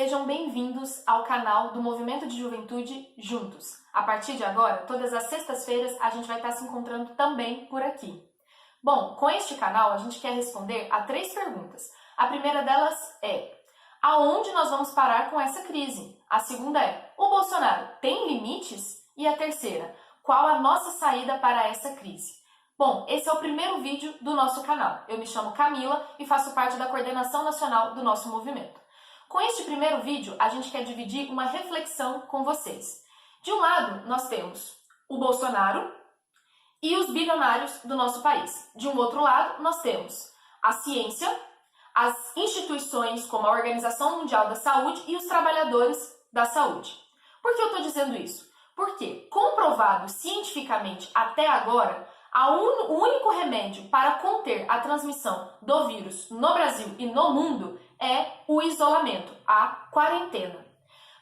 Sejam bem-vindos ao canal do Movimento de Juventude Juntos. A partir de agora, todas as sextas-feiras, a gente vai estar se encontrando também por aqui. Bom, com este canal, a gente quer responder a 3 perguntas. A primeira delas é: aonde nós vamos parar com essa crise? A segunda é: o Bolsonaro tem limites? E a terceira: qual a nossa saída para essa crise? Bom, esse é o primeiro vídeo do nosso canal. Eu me chamo Camila e faço parte da coordenação nacional do nosso movimento. Com este primeiro vídeo, a gente quer dividir uma reflexão com vocês. De um lado, nós temos o Bolsonaro e os bilionários do nosso país. De um outro lado, nós temos a ciência, as instituições como a Organização Mundial da Saúde e os trabalhadores da saúde. Por que eu estou dizendo isso? Porque, comprovado cientificamente até agora, o único remédio para conter a transmissão do vírus no Brasil e no mundo é o isolamento, a quarentena.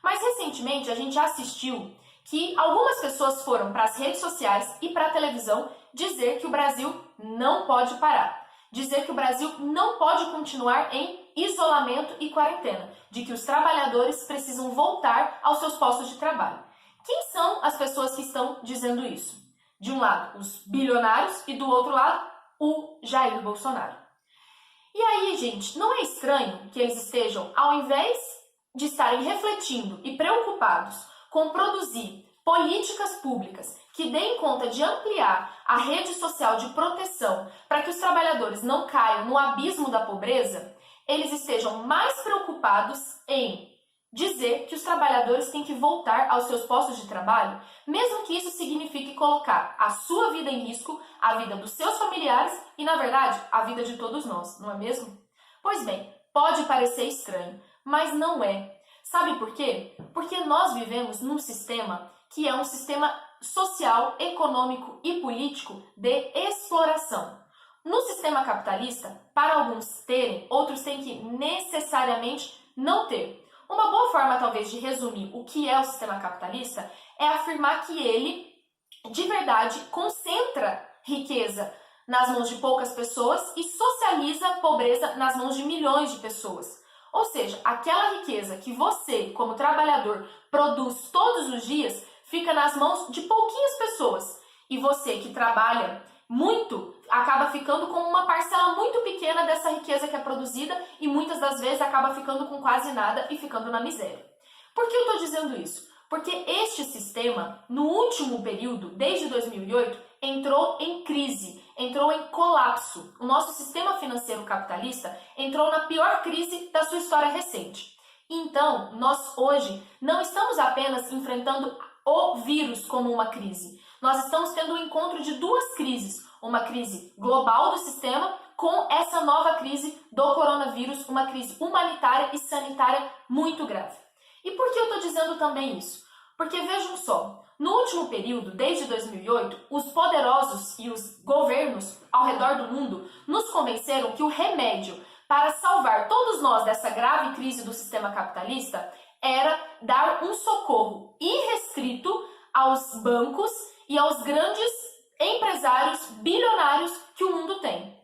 Mas recentemente a gente já assistiu que algumas pessoas foram para as redes sociais e para a televisão dizer que o Brasil não pode parar, dizer que o Brasil não pode continuar em isolamento e quarentena, de que os trabalhadores precisam voltar aos seus postos de trabalho. Quem são as pessoas que estão dizendo isso? De um lado, os bilionários e do outro lado, o Jair Bolsonaro. E aí, gente, não é estranho que eles estejam, ao invés de estarem refletindo e preocupados com produzir políticas públicas que deem conta de ampliar a rede social de proteção para que os trabalhadores não caiam no abismo da pobreza, eles estejam mais preocupados em dizer que os trabalhadores têm que voltar aos seus postos de trabalho, mesmo que isso signifique colocar a sua vida em risco, a vida dos seus familiares e, na verdade, a vida de todos nós, não é mesmo? Pois bem, pode parecer estranho, mas não é. Sabe por quê? Porque nós vivemos num sistema que é um sistema social, econômico e político de exploração. No sistema capitalista, para alguns terem, outros têm que necessariamente não ter. Uma boa forma, talvez, de resumir o que é o sistema capitalista é afirmar que ele, de verdade, concentra riqueza nas mãos de poucas pessoas e socializa a pobreza nas mãos de milhões de pessoas. Ou seja, aquela riqueza que você, como trabalhador, produz todos os dias, fica nas mãos de pouquinhas pessoas. E você, que trabalha muito, acaba ficando com uma parcela muito pequena dessa riqueza que é produzida e muitas das vezes acaba ficando com quase nada e ficando na miséria. Por que eu estou dizendo isso? Porque este sistema, no último período, desde 2008, entrou em crise, entrou em colapso. O nosso sistema financeiro capitalista entrou na pior crise da sua história recente. Então, nós hoje não estamos apenas enfrentando o vírus como uma crise. Nós estamos tendo o encontro de 2 crises, uma crise global do sistema com essa nova crise do coronavírus, uma crise humanitária e sanitária muito grave. E por que eu estou dizendo também isso? Porque vejam só, no último período, desde 2008, os poderosos e os governos ao redor do mundo nos convenceram que o remédio para salvar todos nós dessa grave crise do sistema capitalista era dar um socorro irrestrito aos bancos e aos grandes empresários bilionários que o mundo tem.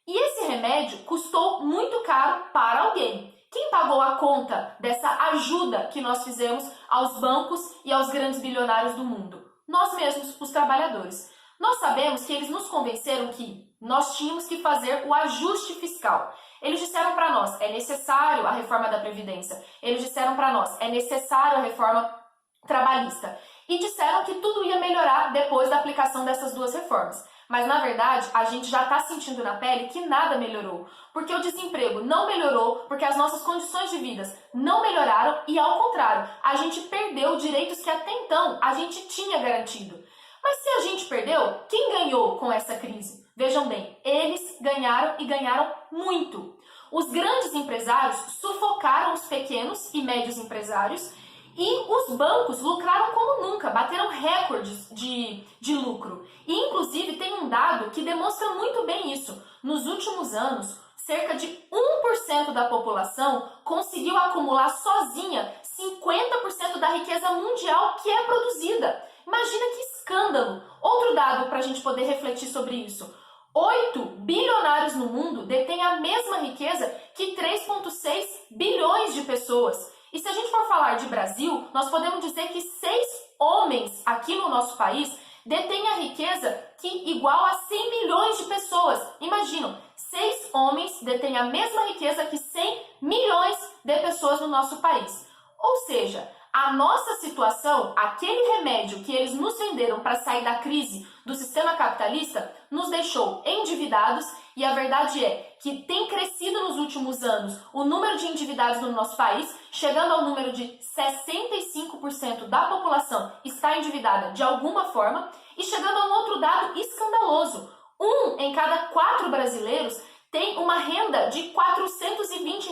E esse remédio custou muito caro para alguém. Quem pagou a conta dessa ajuda que nós fizemos aos bancos e aos grandes bilionários do mundo? Nós mesmos, os trabalhadores. Nós sabemos que eles nos convenceram que nós tínhamos que fazer o ajuste fiscal. Eles disseram para nós, é necessário a reforma da Previdência. Eles disseram para nós, é necessário a reforma trabalhista. E disseram que tudo ia melhorar depois da aplicação dessas 2 reformas. Mas, na verdade, a gente já está sentindo na pele que nada melhorou. Porque o desemprego não melhorou, porque as nossas condições de vida não melhoraram e, ao contrário, a gente perdeu direitos que até então a gente tinha garantido. Mas se a gente perdeu, quem ganhou com essa crise? Vejam bem, eles ganharam e ganharam muito. Os grandes empresários sufocaram os pequenos e médios empresários e os bancos lucraram como nunca, bateram recordes de lucro. E, inclusive, tem um dado que demonstra muito bem isso. Nos últimos anos, cerca de 1% da população conseguiu acumular sozinha 50% da riqueza mundial que é produzida. Imagina que escândalo! Outro dado para a gente poder refletir sobre isso. 8 bilionários no mundo detêm a mesma riqueza que 3,6 bilhões de pessoas. E se a gente for falar de Brasil, nós podemos dizer que 6 homens aqui no nosso país detêm a riqueza que igual a 100 milhões de pessoas. Imaginam, 6 homens detêm a mesma riqueza que 100 milhões de pessoas no nosso país. Ou seja, a nossa situação, aquele remédio que eles nos venderam para sair da crise do sistema capitalista, nos deixou endividados e a verdade é que tem crescido nos últimos anos o número de endividados no nosso país, chegando ao número de 65% da população está endividada de alguma forma e chegando a um outro dado escandaloso. 1 em cada 4 brasileiros tem uma renda de R$ 420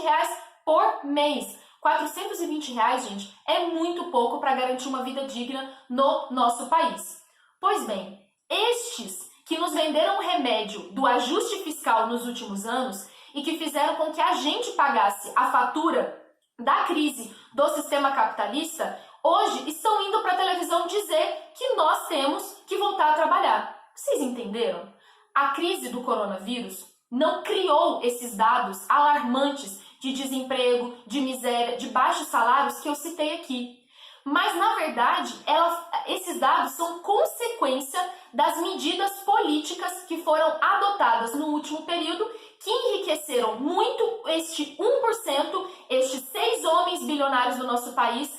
por mês. R$ 420, gente, é muito pouco para garantir uma vida digna no nosso país. Pois bem, estes que nos venderam o remédio do ajuste fiscal nos últimos anos e que fizeram com que a gente pagasse a fatura da crise do sistema capitalista, hoje estão indo para a televisão dizer que nós temos que voltar a trabalhar. Vocês entenderam? A crise do coronavírus não criou esses dados alarmantes de desemprego, de miséria, de baixos salários que eu citei aqui. Mas, na verdade, esses dados são consequência das medidas políticas que foram adotadas no último período, que enriqueceram muito este 1%, estes 6 homens bilionários do nosso país,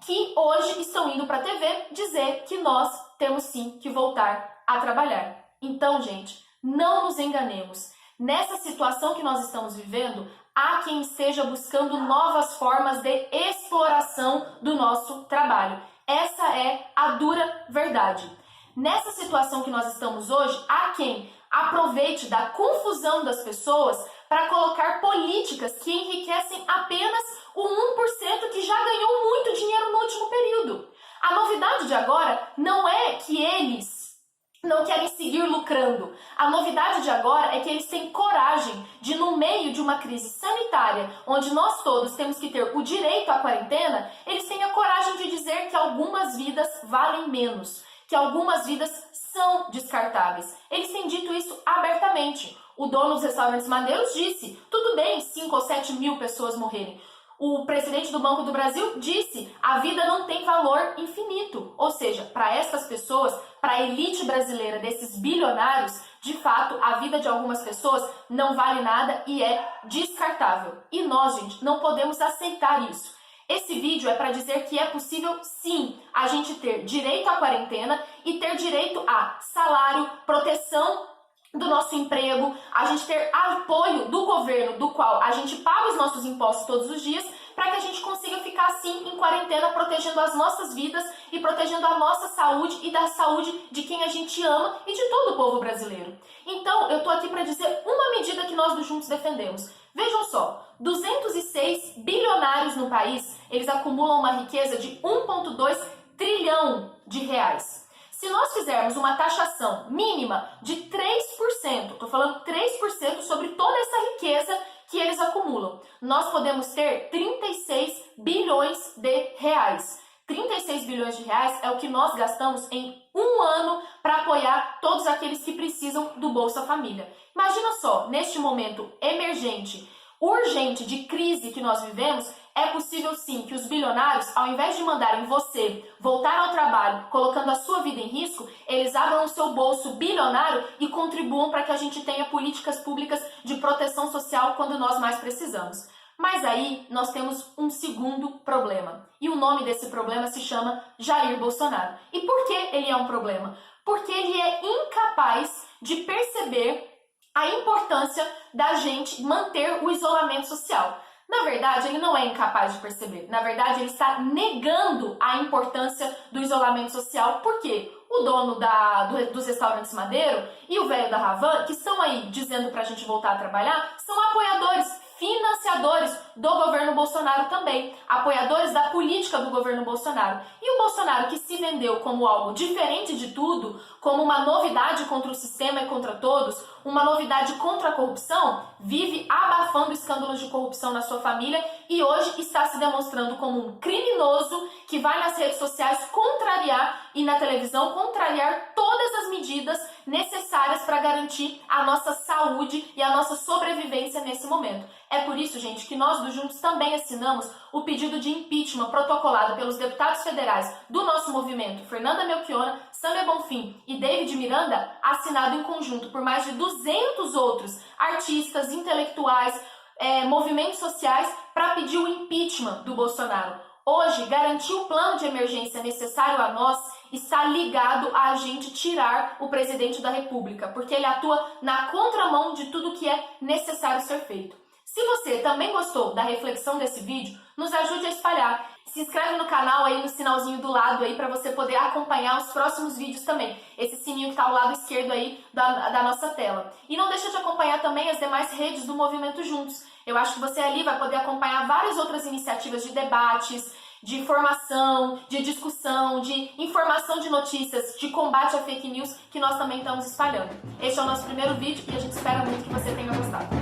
que hoje estão indo para a TV dizer que nós temos sim que voltar a trabalhar. Então, gente, não nos enganemos. Nessa situação que nós estamos vivendo, há quem esteja buscando novas formas de exploração do nosso trabalho. Essa é a dura verdade. Nessa situação que nós estamos hoje, há quem aproveite da confusão das pessoas para colocar políticas que enriquecem apenas o 1% que já ganhou muito dinheiro no último período. A novidade de agora não é que eles não querem seguir lucrando. A novidade de agora é que eles têm coragem de, no meio de uma crise sanitária, onde nós todos temos que ter o direito à quarentena, eles têm a coragem de dizer que algumas vidas valem menos, que algumas vidas são descartáveis. Eles têm dito isso abertamente. O dono dos restaurantes madeiros disse, tudo bem 5 ou 7 mil pessoas morrerem. O presidente do Banco do Brasil disse, a vida não tem valor infinito. Ou seja, para essas pessoas, para a elite brasileira desses bilionários, de fato, a vida de algumas pessoas não vale nada e é descartável. E nós, gente, não podemos aceitar isso. Esse vídeo é para dizer que é possível, sim, a gente ter direito à quarentena e ter direito a salário, proteção do nosso emprego, a gente ter apoio do governo, do qual a gente paga os nossos impostos todos os dias, para que a gente consiga ficar assim em quarentena, protegendo as nossas vidas e protegendo a nossa saúde e da saúde de quem a gente ama e de todo o povo brasileiro. Então, eu tô aqui para dizer uma medida que nós do Juntos defendemos. Vejam só, 206 bilionários no país, eles acumulam uma riqueza de 1,2 trilhão de reais. Se nós fizermos uma taxação mínima de 3%, estou falando 3% sobre toda essa riqueza que eles acumulam, nós podemos ter 36 bilhões de reais. 36 bilhões de reais é o que nós gastamos em um ano para apoiar todos aqueles que precisam do Bolsa Família. Imagina só, neste momento emergente, urgente de crise que nós vivemos, é possível sim que os bilionários, ao invés de mandarem você voltar ao trabalho colocando a sua vida em risco, eles abram o seu bolso bilionário e contribuam para que a gente tenha políticas públicas de proteção social quando nós mais precisamos. Mas aí nós temos um segundo problema. E o nome desse problema se chama Jair Bolsonaro. E por que ele é um problema? Porque ele é incapaz de perceber a importância da gente manter o isolamento social. Na verdade, ele não é incapaz de perceber. Na verdade, ele está negando a importância do isolamento social. Por quê? O dono dos restaurantes Madeiro e o velho da Havan, que estão aí dizendo para a gente voltar a trabalhar, são apoiadores, financiadores do governo Bolsonaro também, apoiadores da política do governo Bolsonaro. E o Bolsonaro, que se vendeu como algo diferente de tudo, como uma novidade contra o sistema e contra todos, uma novidade contra a corrupção, vive abafando escândalos de corrupção na sua família e hoje está se demonstrando como um criminoso que vai nas redes sociais contrariar e na televisão contrariar todas as medidas necessárias para garantir a nossa saúde e a nossa sobrevivência nesse momento. É por isso, gente, que nós do Juntos também assinamos o pedido de impeachment protocolado pelos deputados federais do nosso movimento, Fernanda Melchiona, Sâmia Bonfim e David Miranda, assinado em conjunto por mais de 200 outros artistas, intelectuais, movimentos sociais, para pedir o impeachment do Bolsonaro. Hoje, garantir o plano de emergência necessário a nós está ligado a gente tirar o presidente da República, porque ele atua na contramão de tudo que é necessário ser feito. Se você também gostou da reflexão desse vídeo, nos ajude a espalhar. Se inscreve no canal aí no sinalzinho do lado aí para você poder acompanhar os próximos vídeos também. Esse sininho que está ao lado esquerdo aí da nossa tela. E não deixa de acompanhar também as demais redes do Movimento Juntos. Eu acho que você ali vai poder acompanhar várias outras iniciativas de debates, de formação, de discussão, de informação de notícias, de combate a fake news que nós também estamos espalhando. Este é o nosso primeiro vídeo e a gente espera muito que você tenha gostado.